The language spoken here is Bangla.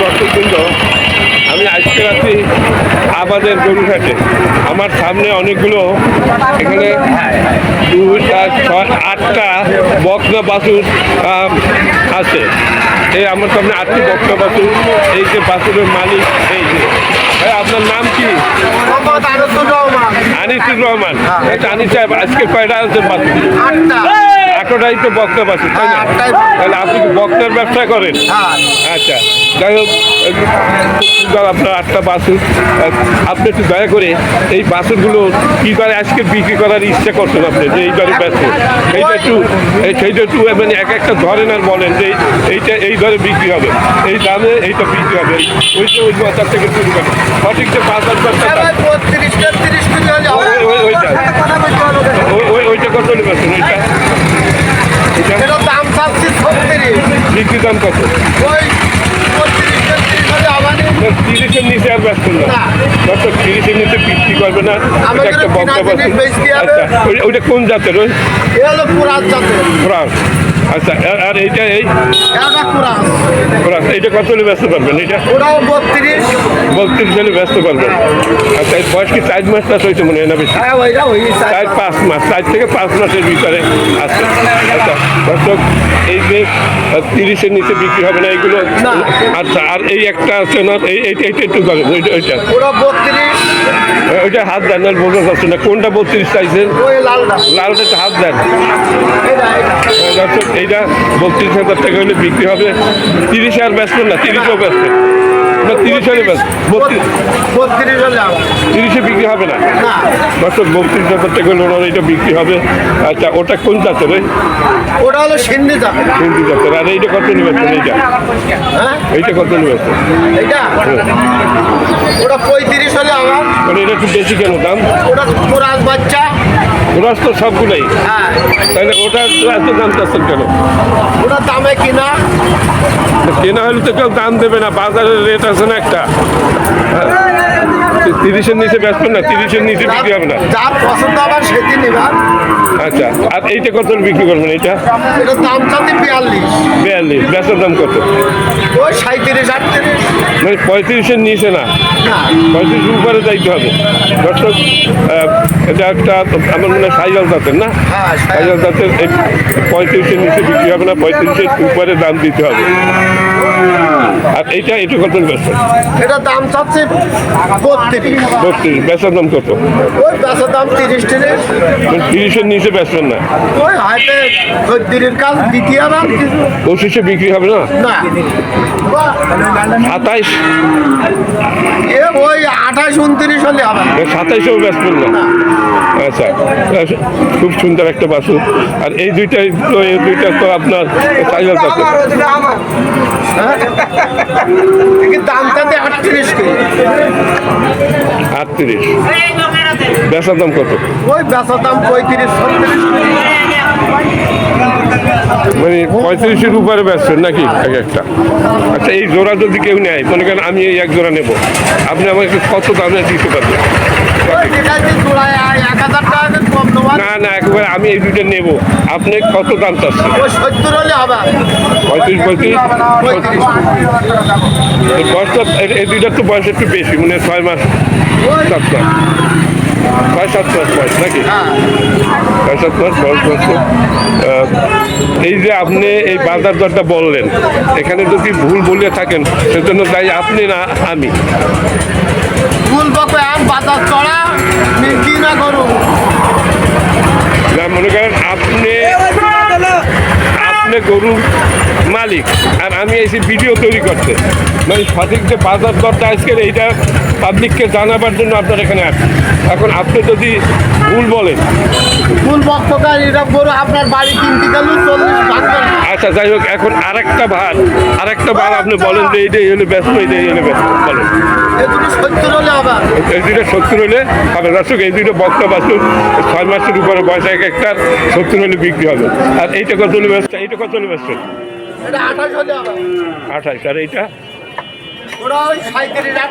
দর্শকবৃন্দ, আমি আজকে আছি আমাদের গরুঘাটে। আমার সামনে অনেকগুলো এখানে 2, 4, 6, 8টা বকনা বাছুর আছে। এই আমার সামনে 8টি বকনা বাছুর। এই যে বাছুরের মালিক, এই যে ভাই, আপনার নাম কি? আনিসুর রহমান। আচ্ছা আনিস সাহেব, আজকে কয়টা আছে বাছুর? 8টাই তো বকনা বাছুর, তাই না? তাহলে আপনি কি বকনার ব্যবসা করেন? আচ্ছা, যাই হোক, আপনার 8টা বাছুর। আপনি একটু দয়া করে এই বাছুরগুলো কী করে আজকে বিক্রি করার ইচ্ছা করছেন আপনি, যে এই দরে ব্যস্ত, সেইটা একটু মানে এক একটা ধরেন আর বলেন যে এইটা এই দরে বিক্রি হবে, এই দামে এইটা বিক্রি হবে, ওই বাজার থেকে শুরু করেন সঠিক যে বাজার ওইটা কত নেবেন? ওইটা দাম চাচ্ছি 36, বিক্রি দাম কত? 30-এর নিচে আর ব্যস্ত না, 30-এর নিচে বিক্রি করবে না। একটা বক্তা বাছুর। আচ্ছা, ওইটা কোন জাতের? ওই ফ্রান্স। আচ্ছা, আর এইটা এইটা কত হলে ব্যস্ত পারবেন? এটা 32 হলে ব্যস্ত পারবেন। আচ্ছা, এই বয়স কি 4 মাস টাস হয়েছে মনে হয় না? বেশি 4-5 মাস, 4 থেকে 5 মাসের ভিতরে আছে। আচ্ছা দর্শক, এই যে 30-এর নিচে বিক্রি হবে না এইগুলো। আচ্ছা, আর এই একটা আছে না, এইটা একটু করেন, ওইটা ওইটা হাত দেন, আর বোঝা যাচ্ছে না কোনটা 32 চাইছেন। লালটা একটু হাত দেন। দর্শক, এইটা 32,000 টাকা হলে বিক্রি হবে। 30-এ আর ব্যস্ত না, 30-এও ব্যস্ত না, 30 হলে ব্যস্ত। 30-এ বিক্রি হবে না দর্শক, 32,000 টাকা হলে ওনার এইটা বিক্রি হবে। আচ্ছা, ওটা কোন জাতের? ওটা হলো সিন্ধি জাতের। আর এইটা কত নিবেন? এইটা কত নিবেন? ওটা 35 হলে আমার। মানে এটা একটু বেশি কেন দাম? ওটা কোরাস বাচ্চা। কোরাস তো সবগুলোই। তাহলে ওটা এত দাম চাচ্ছেন কেন? ওটা দামে কিনা হলে তো কেউ দাম দেবে না, বাজারের রেট আছে না একটা। 30-এর নিচে ব্যস্ত না, 30-এর নিচে বিক্রি হবে না। যা পছন্দ আবার সেটি নিবার। আচ্ছা, আর এইটা কত বিক্রি করবেন? এইটা দাম চাচ্ছি 42। বেচার দাম কত? ওই 37-38। মানে 35-এর নিচে না, 35-এর উপরে যাইতে হবে। দর্শক, এটা একটা আমার মনে হয় সাইজাল জাতের না? সাইজাল জাতের 35-এর নিচে বিক্রি হবে না, 35-এর উপরে দাম দিতে হবে। আর এইটা কত বেচবেন? এটা দাম চাচ্ছি 32। বেচার দাম কত? ওই বেচার দাম 30-30। 30-এর নিচে বেচবেন না? ওই হাতে খদ্দিরের কাজ দিতে হবে। 25-এ বিক্রি হবে না? 27? ওই 28-29 হলে হবে। 27-এও বেচবেন না? আচ্ছা, খুব সুন্দর একটা বাছুর। আর এই দুইটা তো আপনার সাইজাল জাতের। দামটা 38 করে। 38। বেচার দাম কত? ওই বেচার দাম 35-36। মানে 35-এর উপরে বেচছেন নাকি এক একটা? আচ্ছা, এই জোড়া যদি কেউ নেয়, মনে করেন আমি এই এক জোড়া নেবো, আপনি আমাকে কত দামে দিতে পারবেন? না, একেবারে আমি এই দুইটা নেবো, আপনি কত দাম চাচ্ছেন? 70 হলে হবে। 35। বয়সটা এই দুইটার তো বয়স একটু বেশি, মানে 6 মাস 7 মাস, 6-7 মাস বয়স নাকি? 6-7 মাস বয়স হচ্ছে। এই যে আপনি এই বাজার দরটা বললেন, এখানে যদি ভুল বলে থাকেন সেজন্য তাই আপনি না আমি। ভুল বকে আম বাজার চড়া কি না করুন না, মনে করেন আপনি গরুর মালিক আর আমি এসে ভিডিও তৈরি করতে, মানে সঠিক যে বাজার দরটা আজকের এইটা পাবলিককে জানাবার জন্য আপনার এখানে আসেন। এখন আপনি যদি ভুল বলেন, ভুল বক্তব্য এরকম গরু আপনার বাড়ি কিনতে গেল 40 ভাঙবে না। আচ্ছা, যাই হোক, এখন আরেকটা বার আপনি বলেন যে এইটাই হলে ব্যস্ত, এইটাই হলে ব্যস্ত বলেন। এই দুটো 70 হলে হবে। এই দুটো 70 হলে হবে। দর্শক, এই দুটো বক্তা বাছুর 6 মাসের উপরে বয়স, এক একটা 70 হলে বিক্রি হবে। আর এইটা কত হলে ব্যস্ত? এইটা কত হলে ব্যস্ত? এটা 28 হলে হবে। 28। আর এইটা? ওরা ওই 37।